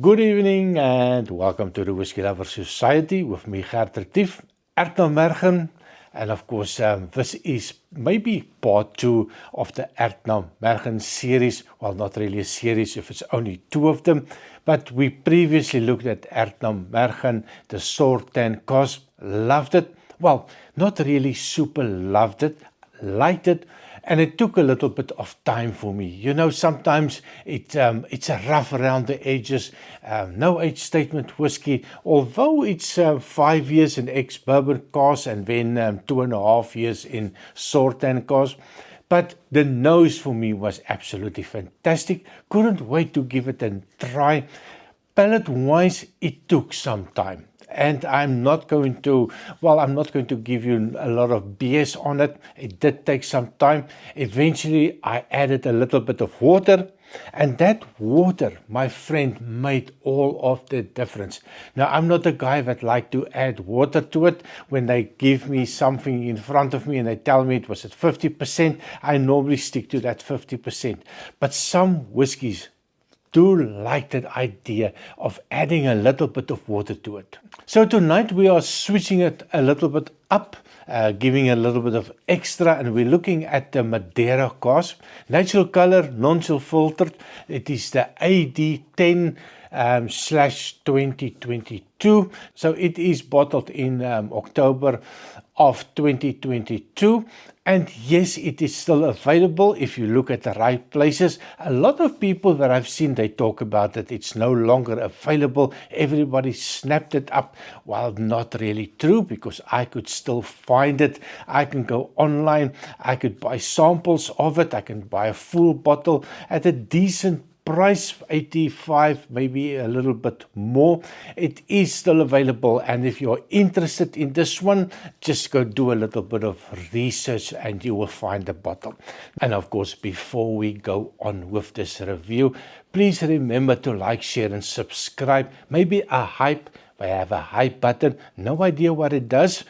Good evening and welcome to the Whiskey Lover Society with me, Gert Retief, Erdnammergen, and of course this is maybe part 2 of the Erdnammergen series. Well, not really a series if it's only 2 of them, but we previously looked at Erdnammergen, the Soorten Kos, loved it. Well, not really super loved it, liked it, and it took a little bit of time for me. You know, sometimes it's a rough around the edges, no age statement whiskey, although it's 5 years in ex-bourbon cask and then 2.5 years in Soorten cask. But the nose for me was absolutely fantastic. Couldn't wait to give it a try. Palate-wise, it took some time. And I'm not going to give you a lot of BS on it. It did take some time. Eventually, I added a little bit of water. And that water, my friend, made all of the difference. Now, I'm not a guy that like to add water to it. When they give me something in front of me and they tell me it was at 50%, I normally stick to that 50%. But some whiskies do like that idea of adding a little bit of water to it. So tonight we are switching it a little bit up, giving a little bit of extra, and we're looking at the Madeira cask. Natural color, non-chill filtered. It is the AD10 /2022. So it is bottled in October of 2022. And yes, it is still available if you look at the right places. A lot of people that I've seen, they talk about that it's no longer available. Everybody snapped it up. Well, not really true, because I could still find it. I can go online. I could buy samples of it. I can buy a full bottle at a decent price, 85, maybe a little bit more. It is still available, and if you're interested in this one, just go do a little bit of research and you will find the bottle. And of course, before we go on with this review, please remember to like, share and subscribe. Maybe a hype. I have a hype button, no idea what it does,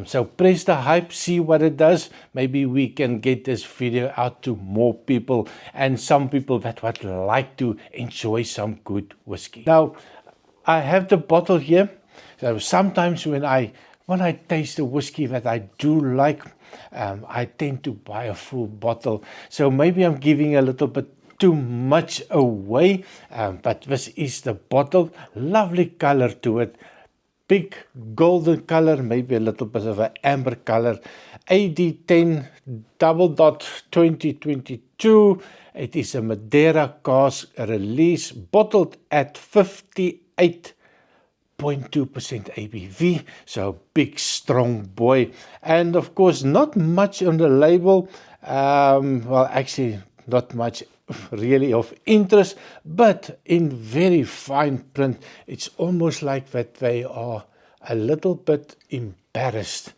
so press the hype, see what it does. Maybe we can get this video out to more people, and some people that would like to enjoy some good whiskey. Now, I have the bottle here, so sometimes when I taste a whiskey that I do like, I tend to buy a full bottle, so maybe I'm giving a little bit too much away, but this is the bottle. Lovely color to it, big golden color, maybe a little bit of an amber color. AD10 2022. It is a Madeira cask release, bottled at 58.2% ABV, so big strong boy. And of course, not much on the label. Well, actually, not much really of interest, but in very fine print. It's almost like that they are a little bit embarrassed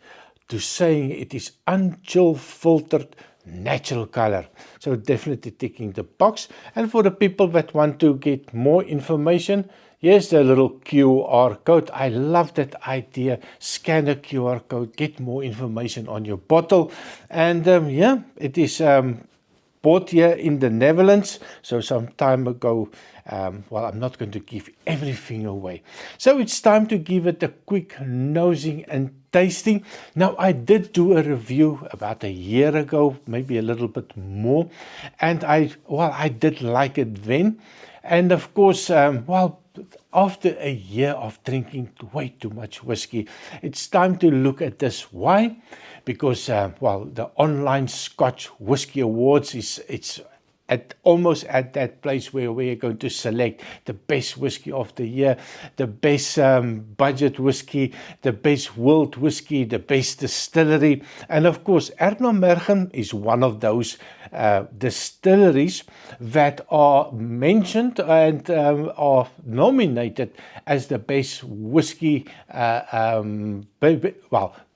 to saying it is unchill filtered natural color. So definitely ticking the box. And for the people that want to get more information, here's the little QR code. I love that idea. Scan the QR code, get more information on your bottle. And yeah, it is bought here in the Netherlands, so some time ago. Well, I'm not going to give everything away. So it's time to give it a quick nosing and tasting. Now, I did do a review about a year ago, maybe a little bit more, and I did like it then. And of course, well, after a year of drinking way too much whiskey, it's time to look at this. Why? Because, well, the online Scotch Whisky Awards it's almost at that place where we're going to select the best whiskey of the year, the best budget whiskey, the best world whiskey, the best distillery. And of course, Erdnammergen is one of those distilleries that are mentioned and are nominated as the best whiskey,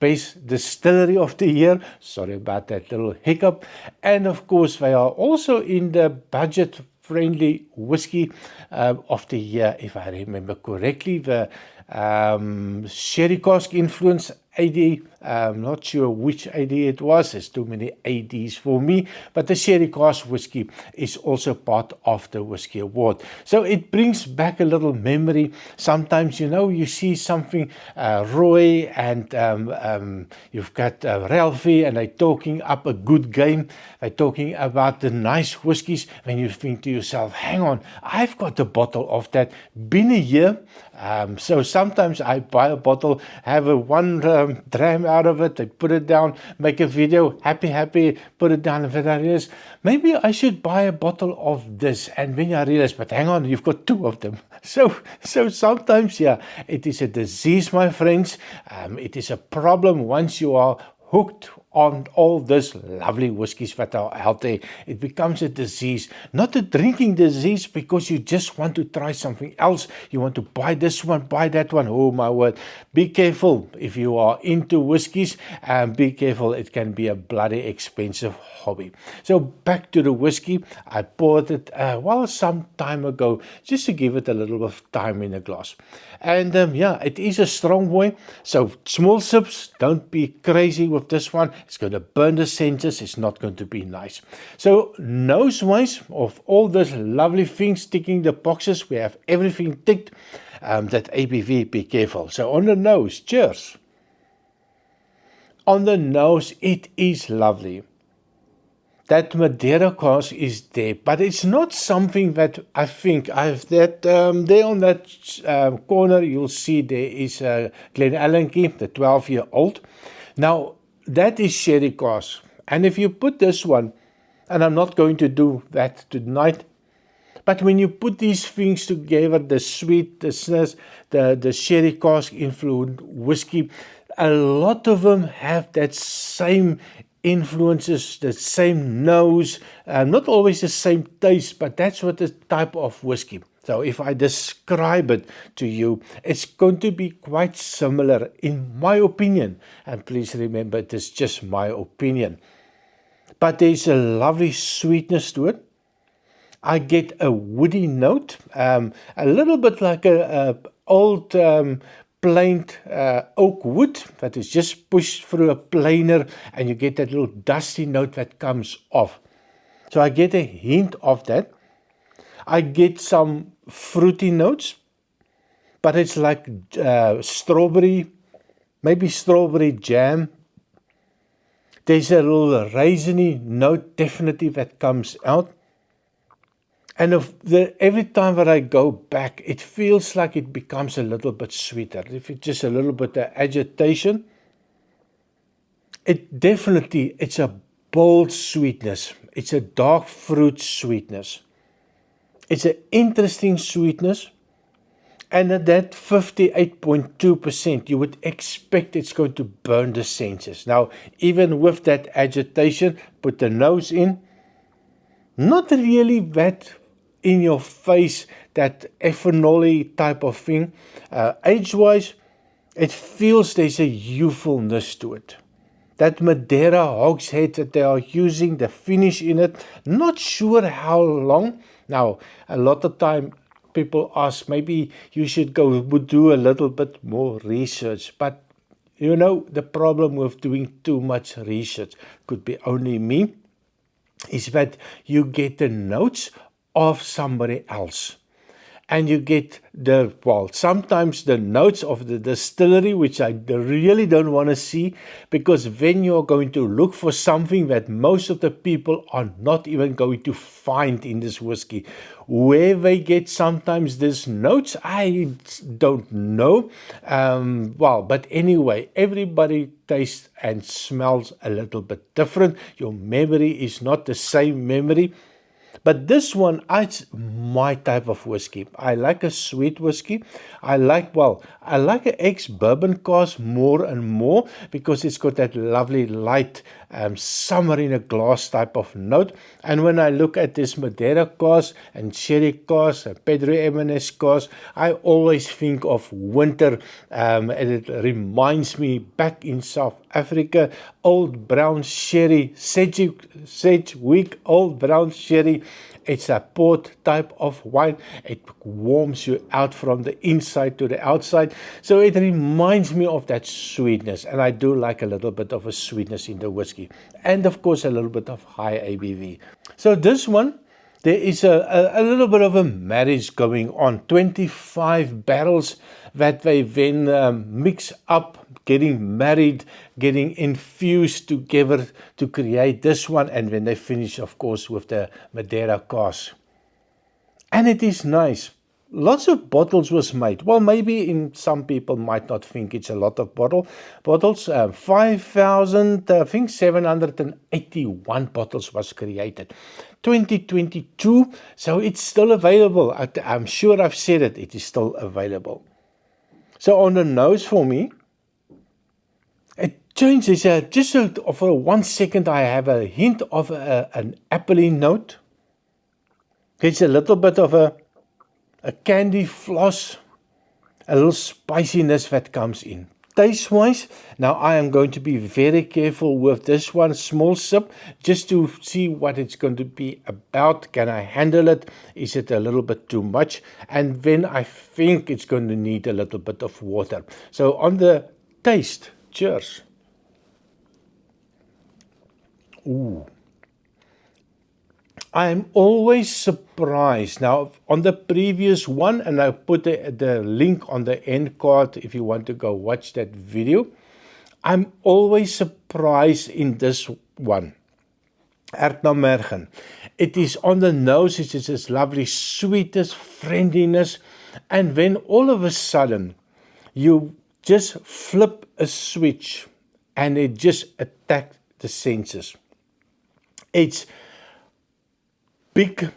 best distillery of the year. Sorry about that little hiccup. And of course, they are also in the budget friendly whiskey of the year, if I remember correctly. The sherry cask influence AD. Not sure which AD it was. There's too many ADs for me. But the Sherry Cask whiskey is also part of the Whiskey Award. So it brings back a little memory. Sometimes, you see something, Roy and you've got Ralphie, and they're talking up a good game. They're talking about the nice whiskies. When you think to yourself, hang on, I've got a bottle of that. Been a year. So sometimes I buy a bottle, have a one dram out of it, I put it down, make a video, happy, put it down, and then I realize, maybe I should buy a bottle of this. And then I realize, but hang on, you've got two of them. So sometimes, yeah, it is a disease, my friends. It is a problem once you are hooked on all these lovely whiskies that are out there. It becomes a disease, not a drinking disease, because you just want to try something else. You want to buy this one, buy that one. Oh my word. Be careful if you are into whiskies, and be careful, it can be a bloody expensive hobby. So back to the whiskey. I poured it some time ago, just to give it a little bit of time in a glass. And yeah, it is a strong boy. So small sips, don't be crazy with this one. It's going to burn the senses. It's not going to be nice. So nose-wise, of all those lovely things ticking the boxes, we have everything ticked. That ABV, be careful. So on the nose, cheers. On the nose, it is lovely. That Madeira cask is there, but it's not something that I think I've that there on that corner. You'll see there is a Glenallachie, the 12-year-old. Now that is Sherry Cask, and if you put this one, and I'm not going to do that tonight, but when you put these things together, the sweetness, the Sherry Cask influenced whiskey, a lot of them have that same influences, the same nose, not always the same taste, but that's what the type of whiskey. So if I describe it to you, it's going to be quite similar in my opinion. And please remember, it is just my opinion. But there's a lovely sweetness to it. I get a woody note, a little bit like a old planed oak wood that is just pushed through a planer, and you get that little dusty note that comes off. So I get a hint of that. I get some fruity notes, but it's like strawberry, maybe strawberry jam. There's a little raisiny note definitely that comes out. And every time that I go back, it feels like it becomes a little bit sweeter. If it's just a little bit of agitation, it's a bold sweetness. It's a dark fruit sweetness. It's an interesting sweetness. And at that 58.2%, you would expect it's going to burn the senses. Now, even with that agitation, put the nose in. Not really that in your face, that ethanol type of thing. Age-wise, it feels there's a youthfulness to it. That Madeira hogshead that they are using, the finish in it, not sure how long. Now, a lot of time people ask, maybe you should go do a little bit more research. But, the problem with doing too much research, could be only me, is that you get the notes of somebody else. And you get sometimes the notes of the distillery, which I really don't want to see, because then you're going to look for something that most of the people are not even going to find in this whiskey. Where they get sometimes these notes, I don't know. But anyway, everybody tastes and smells a little bit different. Your memory is not the same memory. But this one, it's my type of whiskey. I like a sweet whiskey. I like an ex-bourbon cask more and more, because it's got that lovely light summer in a glass type of note. And when I look at this Madeira cask and Sherry cask and Pedro Ximénez cask, I always think of winter, and it reminds me back in South Africa, Old Brown Sherry, Sedgwick Old Brown Sherry. It's a port type of wine. It warms you out from the inside to the outside. So it reminds me of that sweetness. And I do like a little bit of a sweetness in the whiskey. And of course, a little bit of high ABV. So this one, there is a little bit of a marriage going on. 25 barrels that they then mix up, getting married, getting infused together to create this one. And when they finish, of course, with the Madeira cask. And it is nice. Lots of bottles was made. Well, maybe some people might not think it's a lot of bottles. 5,781 bottles was created. 2022, so it's still available. I'm sure I've said it. It is still available. So on the nose for me, it changes. Just for 1 second, I have a hint of an apple note. It's a little bit of a candy floss, a little spiciness that comes in. Taste-wise, now I am going to be very careful with this one, small sip, just to see what it's going to be about. Can I handle it? Is it a little bit too much? And then I think it's going to need a little bit of water. So on the taste, cheers. Ooh. I'm always surprised. Now, on the previous one, and I'll put the link on the end card if you want to go watch that video. I'm always surprised in this one. Erdbeermergen. It is on the nose, it is this lovely sweetness, friendliness, and then all of a sudden, you just flip a switch and it just attacks the senses. It's big,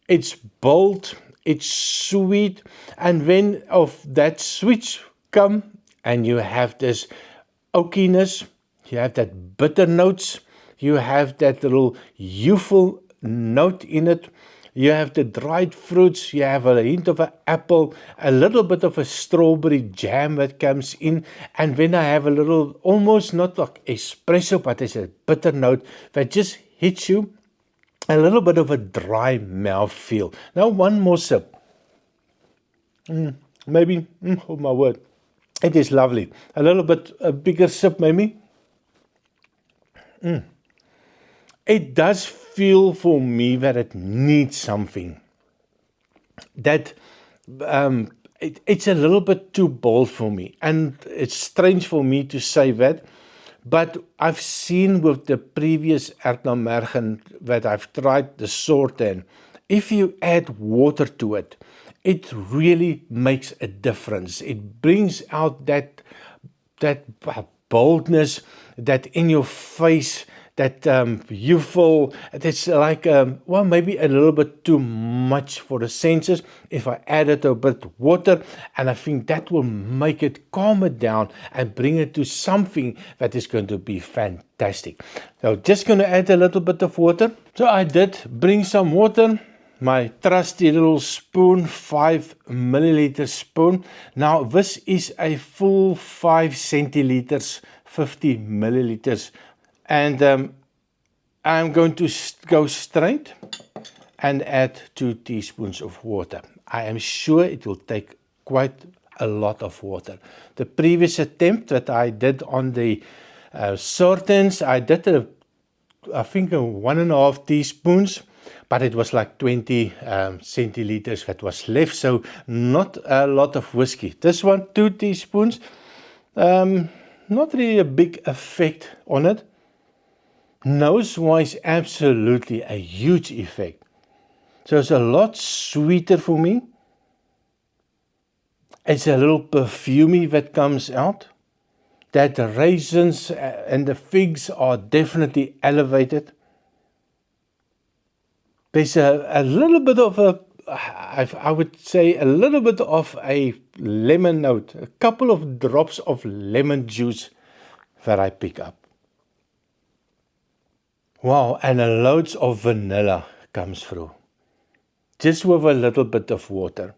it's bold, it's sweet, and when of that switch come and you have this oakiness, you have that bitter notes, you have that little youthful note in it, you have the dried fruits, you have a hint of an apple, a little bit of a strawberry jam that comes in, and then I have a little, almost not like espresso, but it's a bitter note that just hits you. A little bit of a dry mouth feel. Now one more sip. Maybe, oh my word, it is lovely. A little bit, a bigger sip maybe. It does feel for me that it needs something. That it's a little bit too bold for me. And it's strange for me to say that. But I've seen with the previous Erdbeermergen that I've tried, the Soorten, if you add water to it, it really makes a difference. It brings out that boldness, that in your face, that youthful, it's like, well, maybe a little bit too much for the senses. If I added a bit of water, and I think that will make it calm it down and bring it to something that is going to be fantastic. So just going to add a little bit of water. So I did bring some water, my trusty little spoon, 5 milliliter spoon. Now this is a full 5 centiliters, 50 milliliters. And I'm going to go straight and add 2 teaspoons of water. I am sure it will take quite a lot of water. The previous attempt that I did on the Soortens, I did I think 1.5 teaspoons, but it was like 20 centiliters that was left, so not a lot of whiskey. This one, 2 teaspoons, not really a big effect on it. Nose-wise, absolutely a huge effect. So it's a lot sweeter for me. It's a little perfumey that comes out. That the raisins and the figs are definitely elevated. There's a little bit of I would say a little bit of a lemon note. A couple of drops of lemon juice that I pick up. Wow, and loads of vanilla comes through. Just with a little bit of water.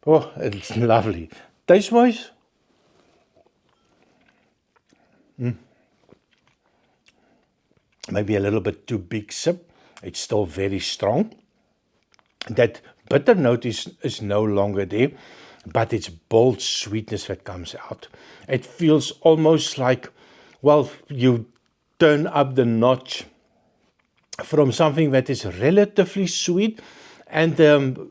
Oh, it's lovely. Taste-wise? Maybe a little bit too big sip. It's still very strong. That bitter note is no longer there, but it's bold sweetness that comes out. It feels almost like, well, you turn up the notch from something that is relatively sweet, and with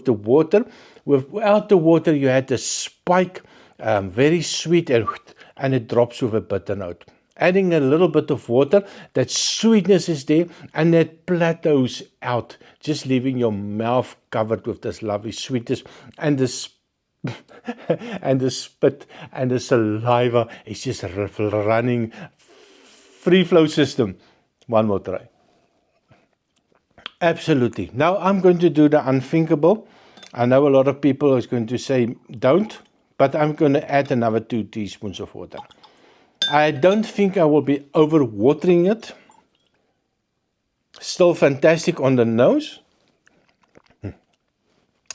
the water, without the water, you had the spike, very sweet, and it drops with a bitter note. Adding a little bit of water, that sweetness is there, and it plateaus out, just leaving your mouth covered with this lovely sweetness, and the and the spit and the saliva is just running, free flow system. One more try. Absolutely. Now I'm going to do the unthinkable. I know a lot of people are going to say don't, but I'm going to add another 2 teaspoons of water. I don't think I will be over watering it. Still fantastic on the nose.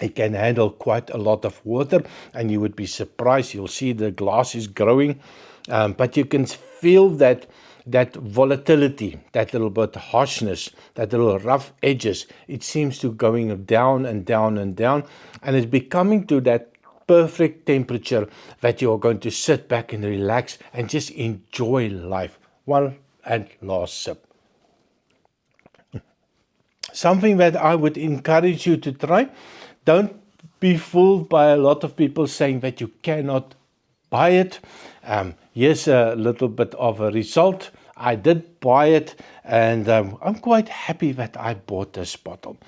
It can handle quite a lot of water, and you would be surprised. You'll see the glass is growing, but you can feel that volatility, that little bit harshness, that little rough edges. It seems to going down and down and down, and it's becoming to that perfect temperature that you are going to sit back and relax and just enjoy life. One and last sip. Something that I would encourage you to try. Don't be fooled by a lot of people saying that you cannot buy it. Here's a little bit of a result. I did buy it, and I'm quite happy that I bought this bottle.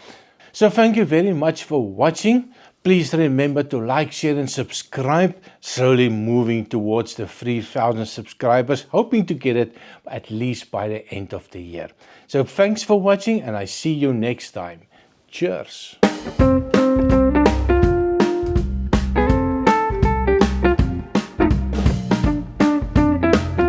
So thank you very much for watching. Please remember to like, share, and subscribe. Slowly moving towards the 3,000 subscribers, hoping to get it at least by the end of the year. So thanks for watching, and I see you next time. Cheers.